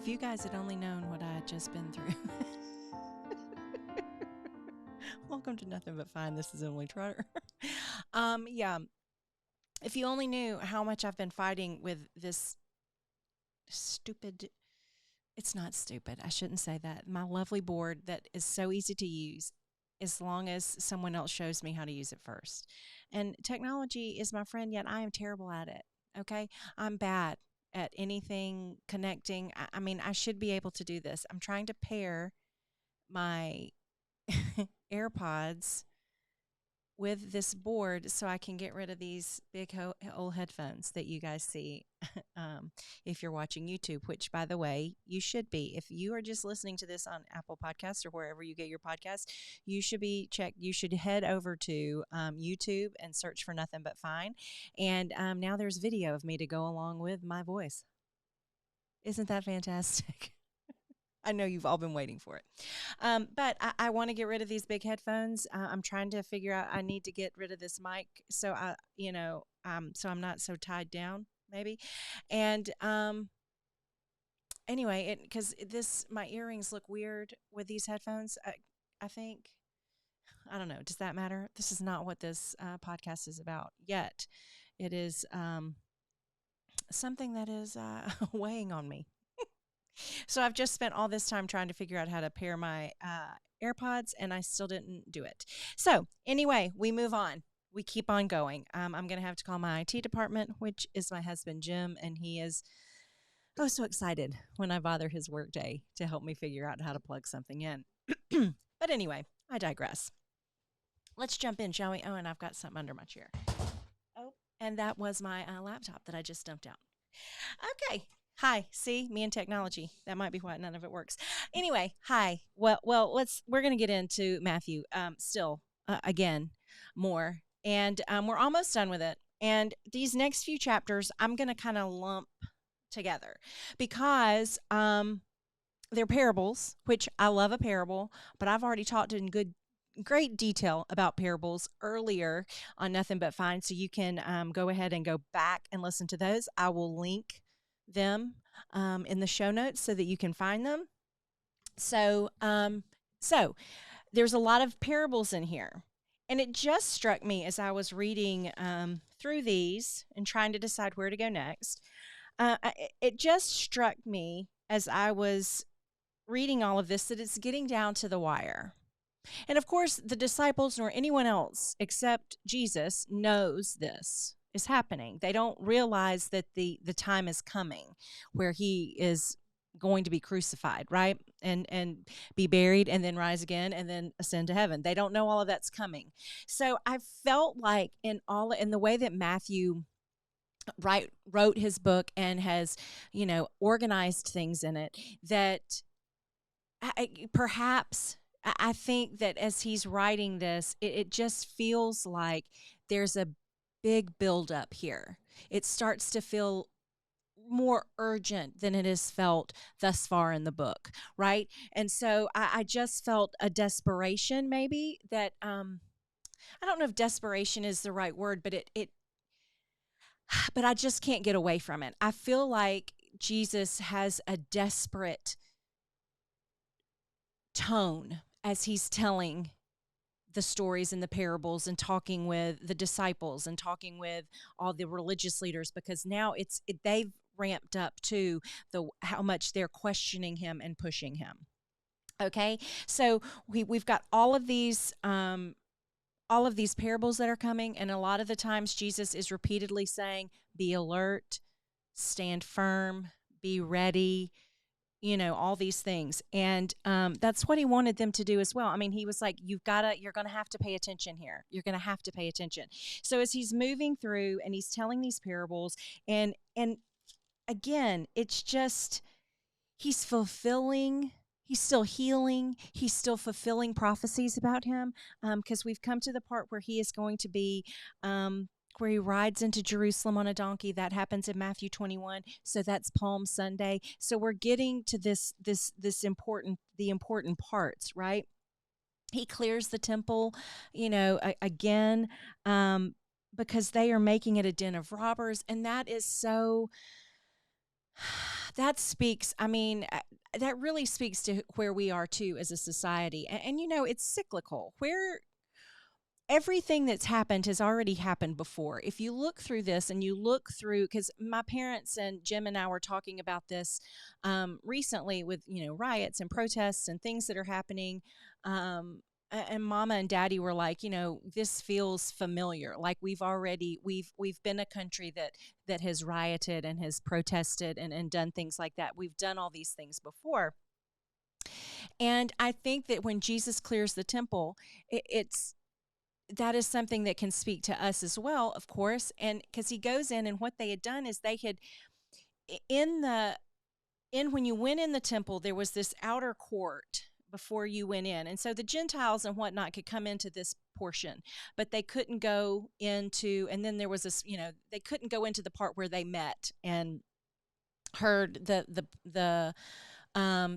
If you guys had only known what I had just been through. Welcome to Nothing But Fine. This is Emily Trotter. Yeah. If you only knew how much I've been fighting with this stupid, it's not stupid. I shouldn't say that. My lovely board that is so easy to use as long as someone else shows me how to use it first. And technology is my friend, yet I am terrible at it. Okay. I'm bad at anything connecting. I mean, I should be able to do this. I'm trying to pair my AirPods with this board so I can get rid of these big old headphones that you guys see if you're watching YouTube, which, by the way, you should be. If you are just listening to this on Apple Podcasts or wherever you get your podcasts, you should head over to YouTube and search for Nothing But Fine. And now there's video of me to go along with my voice. Isn't that fantastic? I know you've all been waiting for it. But I want to get rid of these big headphones. I'm trying to figure out, I need to get rid of this mic so so I'm not so tied down maybe. And anyway, because my earrings look weird with these headphones. I think, I don't know. Does that matter? This is not what this podcast is about yet. It is something that is weighing on me. So I've just spent all this time trying to figure out how to pair my AirPods, and I still didn't do it. So anyway, we move on. We keep on going. I'm going to have to call my IT department, which is my husband, Jim, and he is so excited when I bother his workday to help me figure out how to plug something in. But anyway, I digress. Let's jump in, shall we? Oh, and I've got something under my chair. Oh, and that was my laptop that I just dumped out. Okay. Hi, see, me and technology. That might be why none of it works. Anyway, hi. Well, we're going to get into Matthew still again more. And we're almost done with it. And these next few chapters, I'm going to kind of lump together because they're parables, which I love a parable, but I've already talked in great detail about parables earlier on Nothing But Fine. So you can go ahead and go back and listen to those. I will link them in the show notes so that you can find them. So there's a lot of parables in here. And it just struck me as I was reading through these and trying to decide where to go next. It just struck me as I was reading all of this that it's getting down to the wire. And of course, the disciples nor anyone else except Jesus knows this is happening. They don't realize that the time is coming where he is going to be crucified, right? And be buried and then rise again and then ascend to heaven. They don't know all of that's coming. So I felt like in the way that Matthew wrote his book and has, organized things in it, that perhaps I think that as he's writing this, it just feels like there's a big buildup here. It starts to feel more urgent than it has felt thus far in the book, right? And so I just felt a desperation, maybe, that I don't know if desperation is the right word, but but I just can't get away from it. I feel like Jesus has a desperate tone as he's telling the stories and the parables and talking with the disciples and talking with all the religious leaders, because now they've ramped up to how much they're questioning him and pushing him. Okay, so we've got all of these parables that are coming, and a lot of the times Jesus is repeatedly saying, "Be alert, stand firm, be ready." All these things. And that's what he wanted them to do as well. I mean, he was like, you're going to have to pay attention here. You're going to have to pay attention. So as he's moving through and he's telling these parables, and again, it's just, he's still healing, he's still fulfilling prophecies about him, because we've come to the part where he is going to be where he rides into Jerusalem on a donkey. That happens in Matthew 21. So that's Palm Sunday. So we're getting to the important parts, right? He clears the temple, again, because they are making it a den of robbers. And that is so That speaks, I mean, that really speaks to where we are too as a society. And it's cyclical. Where everything that's happened has already happened before. If you look through this and you look through, because my parents and Jim and I were talking about this recently with, riots and protests and things that are happening. And mama and daddy were like, this feels familiar. Like we've been a country that has rioted and has protested and done things like that. We've done all these things before. And I think that when Jesus clears the temple, it's that is something that can speak to us as well, of course. And because he goes in, and what they had done is they had in the in when you went in the temple, there was this outer court before you went in, and so the Gentiles and whatnot could come into this portion, but they couldn't go into. And then there was this, they couldn't go into the part where they met and heard the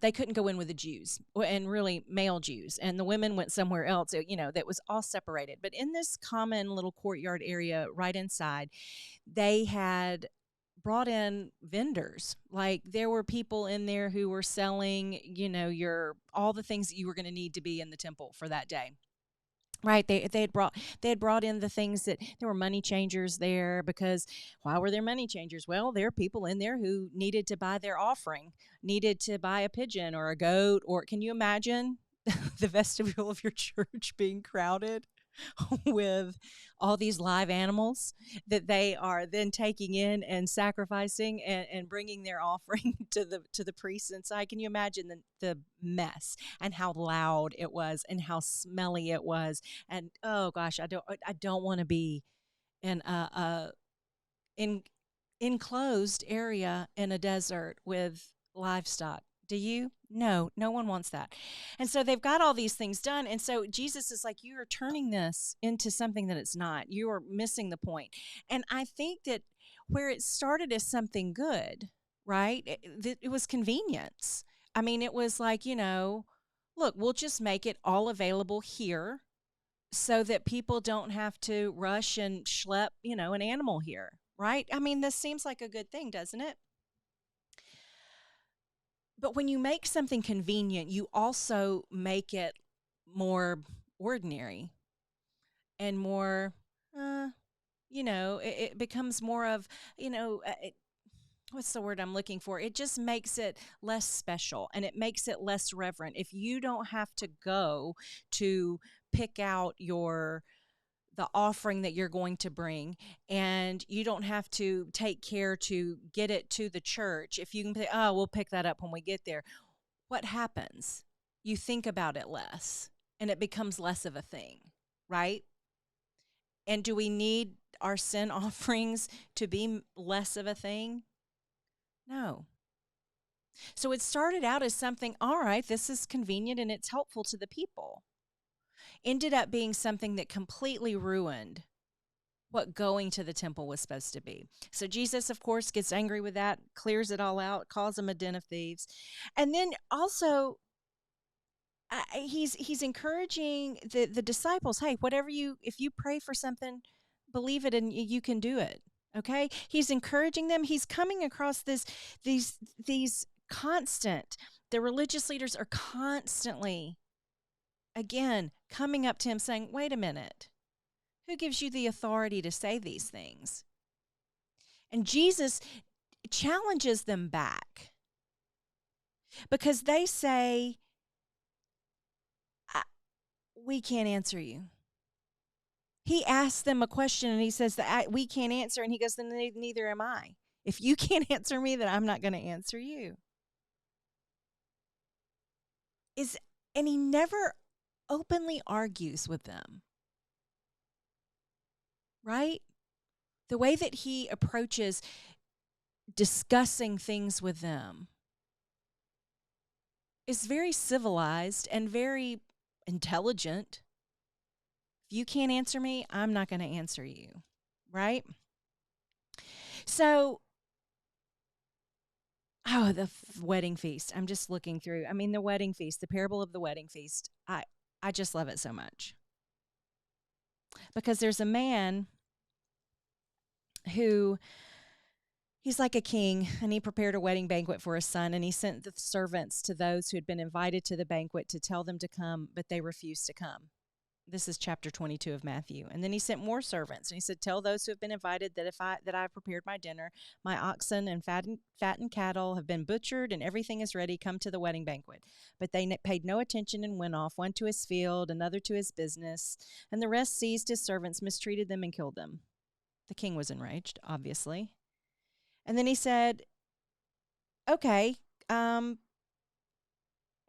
they couldn't go in with the Jews, and really male Jews, and the women went somewhere else. That was all separated. But in this common little courtyard area right inside, they had brought in vendors. Like there were people in there who were selling, your all the things that you were going to need to be in the temple for that day. Right, they had brought in the things that there were money changers there, because why were there money changers? Well, there are people in there who needed to buy their offering, needed to buy a pigeon or a goat. Or can you imagine the vestibule of your church being crowded with all these live animals that they are then taking in and sacrificing and bringing their offering to the priests inside? Can you imagine the mess and how loud it was and how smelly it was? And oh gosh, I don't want to be in a in enclosed area in a desert with livestock. Do you? No, no one wants that. And so they've got all these things done. And so Jesus is like, you are turning this into something that it's not. You are missing the point. And I think that where it started as something good, right? It was convenience. I mean, it was like, look, we'll just make it all available here so that people don't have to rush and schlep, an animal here, right? I mean, this seems like a good thing, doesn't it? But when you make something convenient, you also make it more ordinary and more, uh, it becomes more of, what's the word I'm looking for? It just makes it less special, and it makes it less reverent. If you don't have to go to pick out the offering that you're going to bring, and you don't have to take care to get it to the church, if you can say, oh, we'll pick that up when we get there, what happens? You think about it less, and it becomes less of a thing, right? And do we need our sin offerings to be less of a thing? No. So it started out as something, all right, this is convenient and it's helpful to the people. Ended up being something that completely ruined what going to the temple was supposed to be. So Jesus, of course, gets angry with that, clears it all out, calls them a den of thieves. And then also, he's encouraging the disciples, hey, if you pray for something, believe it and you can do it. Okay? He's encouraging them. He's coming across these constant, the religious leaders are constantly, again, coming up to him saying, wait a minute, who gives you the authority to say these things? And Jesus challenges them back, because they say, we can't answer you. He asks them a question and he says that we can't answer. And he goes, then neither am I. If you can't answer me, then I'm not going to answer you. And he never openly argues with them, right? The way that he approaches discussing things with them is very civilized and very intelligent. If you can't answer me, I'm not going to answer you, right? So, the wedding feast. I'm just looking through. I mean, the wedding feast, the parable of the wedding feast. I just love it so much. Because there's a man who He's like a king, and he prepared a wedding banquet for his son, and he sent the servants to those who had been invited to the banquet to tell them to come, but they refused to come. This is chapter 22 of Matthew. And then he sent more servants, and he said, "Tell those who have been invited that I have prepared my dinner. My oxen and fattened cattle have been butchered, and everything is ready. Come to the wedding banquet." But they paid no attention and went off, one to his field, another to his business, and the rest seized his servants, mistreated them, and killed them. The king was enraged, obviously. And then he said, "Okay, um,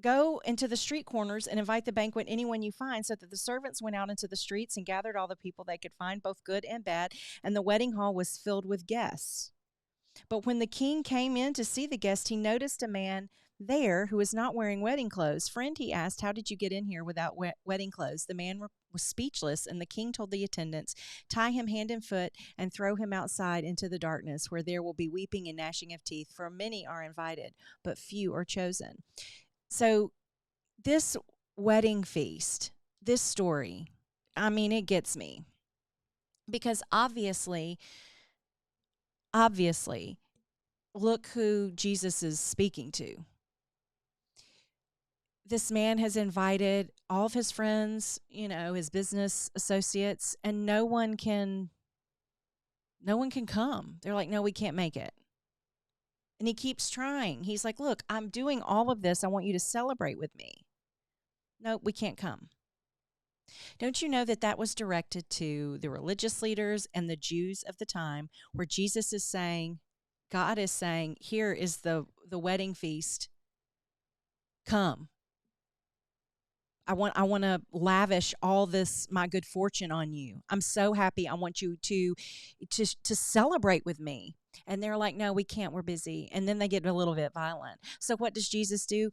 go into the street corners and invite the banquet anyone you find." So that the servants went out into the streets and gathered all the people they could find, both good and bad, and the wedding hall was filled with guests. But when the king came in to see the guest, he noticed a man there who was not wearing wedding clothes. "Friend," he asked, "how did you get in here without wedding clothes?" The man was speechless, and the king told the attendants, "Tie him hand and foot and throw him outside into the darkness, where there will be weeping and gnashing of teeth, for many are invited, but few are chosen." So this wedding feast, this story, I mean, it gets me, because obviously, look who Jesus is speaking to. This man has invited all of his friends, his business associates, and no one can come. They're like, "No, we can't make it." And he keeps trying. He's like, "Look, I'm doing all of this. I want you to celebrate with me." "No, we can't come." Don't you know that that was directed to the religious leaders and the Jews of the time, where Jesus is saying, God is saying, "Here is the wedding feast. Come. I want to lavish all this my good fortune on you. I'm so happy. I want you to celebrate with me." And they're like, "No, we can't. We're busy." And then they get a little bit violent. So what does Jesus do?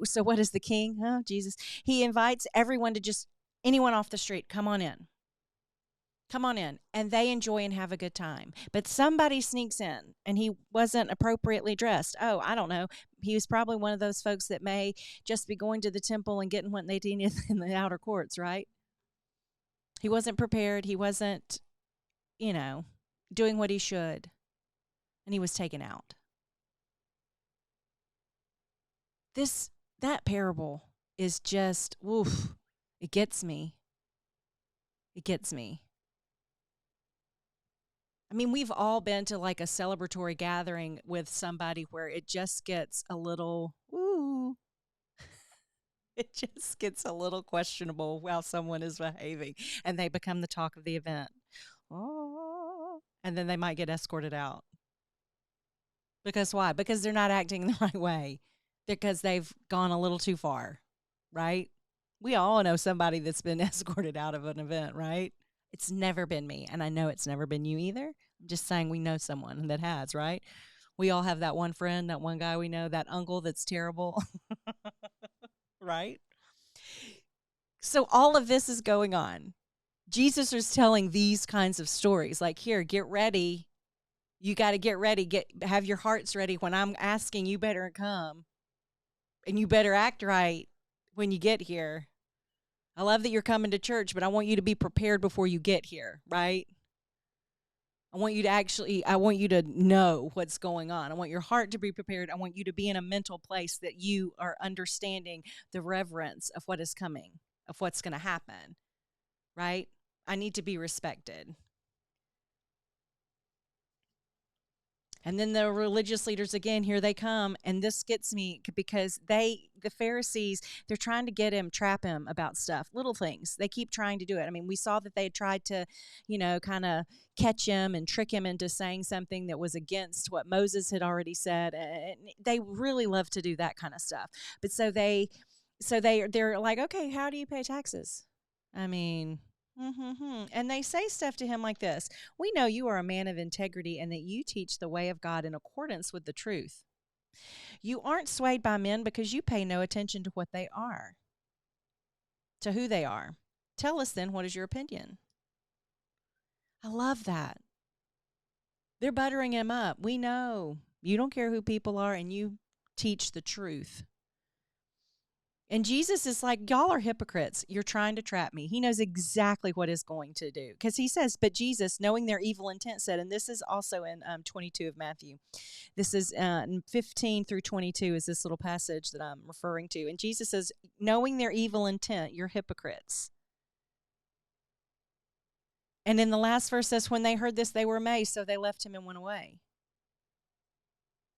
So what is the king? Jesus. He invites everyone to just anyone off the street, "Come on in. Come on in." And they enjoy and have a good time. But somebody sneaks in, and he wasn't appropriately dressed. Oh, I don't know. He was probably one of those folks that may just be going to the temple and getting what they needed in the outer courts, right? He wasn't prepared. He wasn't, doing what he should. And he was taken out. That parable is just, oof, it gets me. It gets me. I mean, we've all been to like a celebratory gathering with somebody where it just gets a little, ooh, it just gets a little questionable while someone is behaving, and they become the talk of the event. Oh, and then they might get escorted out. Because why? Because they're not acting the right way. Because they've gone a little too far, right? We all know somebody that's been escorted out of an event, right? It's never been me, and I know it's never been you either. I'm just saying we know someone that has, right? We all have that one friend, that one guy we know, that uncle that's terrible, right? So all of this is going on. Jesus is telling these kinds of stories, like, "Here, get ready. You got to get ready. Have your hearts ready. When I'm asking, you better come, and you better act right when you get here. I love that you're coming to church, but I want you to be prepared before you get here, right? I want you to know what's going on. I want your heart to be prepared. I want you to be in a mental place that you are understanding the reverence of what is coming, of what's going to happen, right? I need to be respected." And then the religious leaders, again, here they come. And this gets me because the Pharisees, they're trying to trap him about stuff, little things. They keep trying to do it. I mean, we saw that they had tried to, kind of catch him and trick him into saying something that was against what Moses had already said. And they really love to do that kind of stuff. But they're like, "Okay, how do you pay taxes?" I mean, and they say stuff to him like this: "We know you are a man of integrity and that you teach the way of God in accordance with the truth. You aren't swayed by men because you pay no attention to what they are, to who they are. Tell us then, what is your opinion?" I love that. They're buttering him up. "We know you don't care who people are and you teach the truth." And Jesus is like, y'all are hypocrites. You're trying to trap me. He knows exactly what is going to do. Because he says, but Jesus, knowing their evil intent, said, and this is also in 22 of Matthew. This is 15 through 22 is this little passage that I'm referring to. And Jesus says, knowing their evil intent, you're hypocrites. And then the last verse says, when they heard this, they were amazed, so they left him and went away.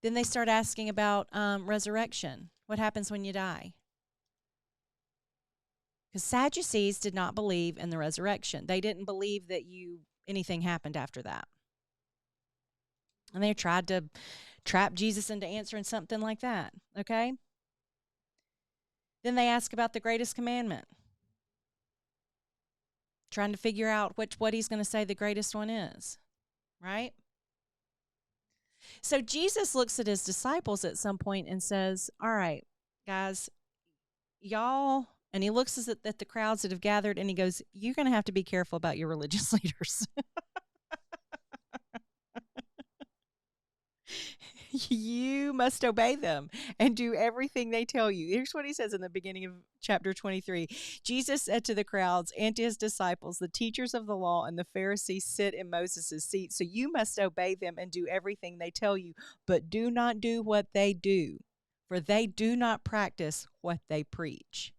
Then they start asking about resurrection. What happens when you die? Because Sadducees did not believe in the resurrection. They didn't believe that anything happened after that. And they tried to trap Jesus into answering something like that. Okay? Then they ask about the greatest commandment, trying to figure out what he's going to say the greatest one is. Right? So Jesus looks at his disciples at some point and says, all right, guys, y'all, and he looks at the crowds that have gathered and he goes, you're going to have to be careful about your religious leaders. You must obey them and do everything they tell you. Here's what he says in the beginning of chapter 23. Jesus said to the crowds and to his disciples, the teachers of the law and the Pharisees sit in Moses' seat, so you must obey them and do everything they tell you, but do not do what they do, for they do not practice what they preach.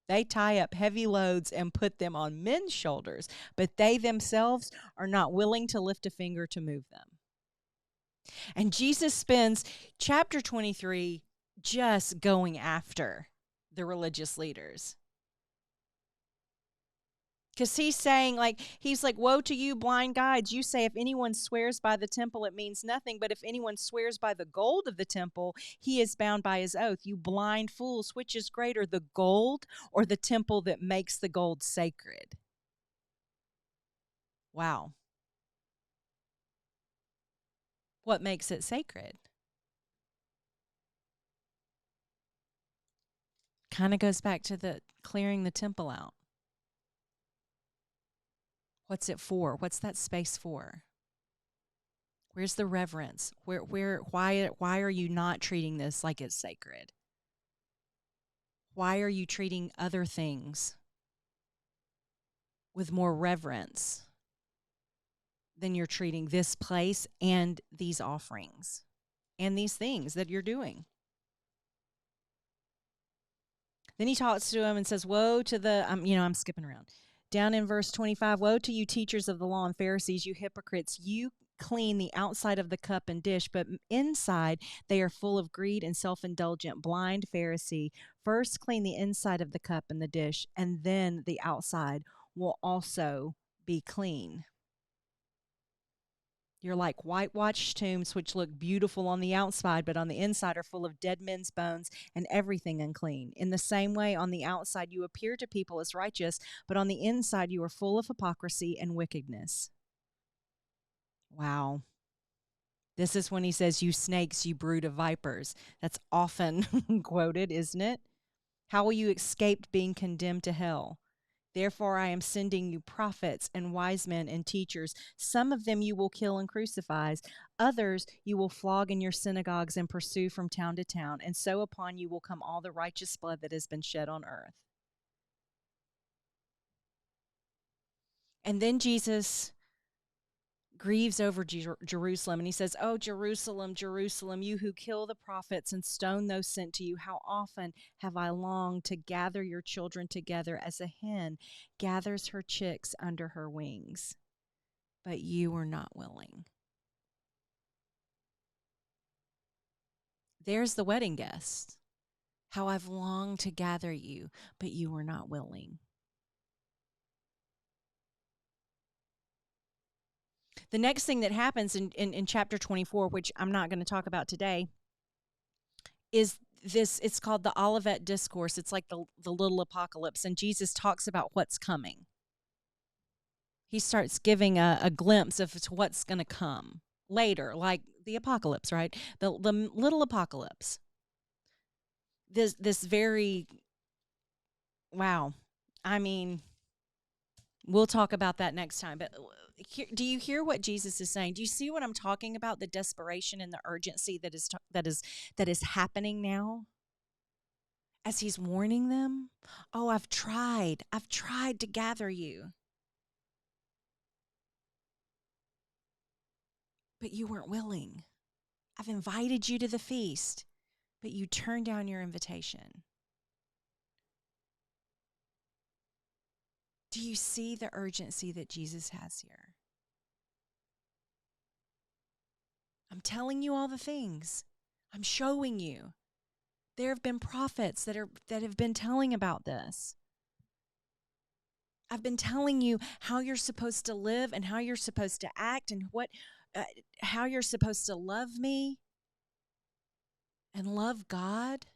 They tie up heavy loads and put them on men's shoulders, but they themselves are not willing to lift a finger to move them. And Jesus spends chapter 23 just going after the religious leaders. Because he's like, woe to you, blind guides. You say if anyone swears by the temple, it means nothing. But if anyone swears by the gold of the temple, he is bound by his oath. You blind fools, which is greater, the gold or the temple that makes the gold sacred? Wow. What makes it sacred? Kind of goes back to the clearing the temple out. What's it for? What's that space for? Where's the reverence? Why are you not treating this like it's sacred? Why are you treating other things with more reverence than you're treating this place and these offerings and these things that you're doing? Then he talks to him and says, woe to the, I'm skipping around. Down in verse 25, woe to you teachers of the law and Pharisees, you hypocrites. You clean the outside of the cup and dish, but inside they are full of greed and self-indulgent. Blind Pharisee, first clean the inside of the cup and the dish, and then the outside will also be clean. You're like whitewashed tombs, which look beautiful on the outside, but on the inside are full of dead men's bones and everything unclean. In the same way, on the outside you appear to people as righteous, but on the inside you are full of hypocrisy and wickedness. Wow. This is when he says, you snakes, you brood of vipers. That's often quoted, isn't it? How will you escape being condemned to hell? Therefore, I am sending you prophets and wise men and teachers. Some of them you will kill and crucify. Others you will flog in your synagogues and pursue from town to town. And so upon you will come all the righteous blood that has been shed on earth. And then Jesus grieves over Jerusalem, and he says, oh, Jerusalem, Jerusalem, you who kill the prophets and stone those sent to you, how often have I longed to gather your children together as a hen gathers her chicks under her wings, but you were not willing. There's the wedding guest. How I've longed to gather you, but you were not willing. The next thing that happens in chapter 24, which I'm not going to talk about today, is this. It's called the Olivet Discourse. It's like the little apocalypse, and Jesus talks about what's coming. He starts giving a glimpse of what's going to come later, like the apocalypse, right? The little apocalypse. This very, wow. I mean, we'll talk about that next time, but do you hear what Jesus is saying? Do you see what I'm talking about? The desperation and the urgency that is happening now. as he's warning them, oh, I've tried to gather you, but you weren't willing. I've invited you to the feast, but you turned down your invitation. Do you see the urgency that Jesus has here? I'm telling you all the things. I'm showing you. There have been prophets that have been telling about this. I've been telling you how you're supposed to live and how you're supposed to act and how you're supposed to love me and love God.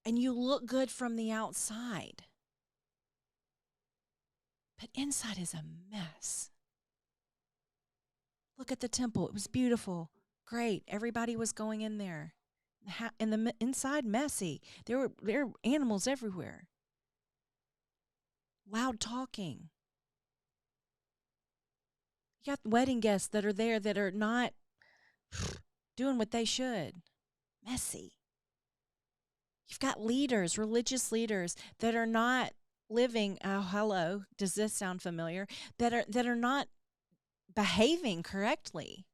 And you look good from the outside, but inside is a mess. Look at the temple. It was beautiful. Great. Everybody was going in there. And the inside messy. There were animals everywhere. Loud talking. You got wedding guests that are there that are not doing what they should. Messy. You've got leaders, religious leaders that are not living, oh hello, does this sound familiar? That are not behaving correctly.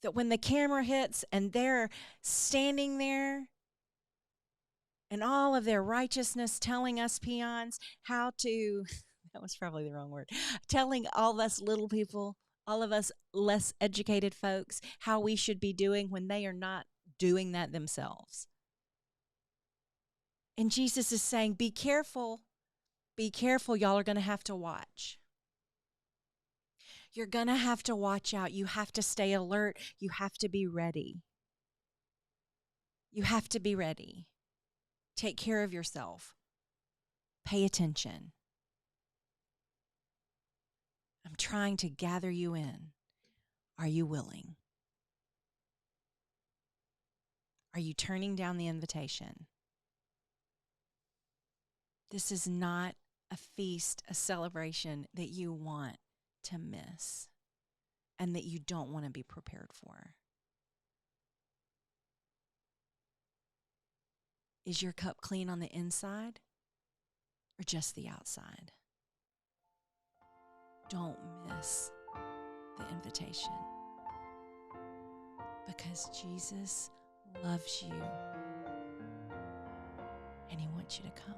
That when the camera hits and they're standing there and all of their righteousness telling us peons how to, that was probably the wrong word, telling all of us little people, all of us less educated folks, how we should be doing when they are not doing that themselves. And Jesus is saying, be careful, y'all are going to have to watch. You're going to have to watch out. You have to stay alert. You have to be ready. You have to be ready. Take care of yourself. Pay attention. I'm trying to gather you in. Are you willing? Are you turning down the invitation? This is not a feast, a celebration that you want to miss and that you don't want to be prepared for. Is your cup clean on the inside or just the outside? Don't miss the invitation because Jesus loves you and he wants you to come.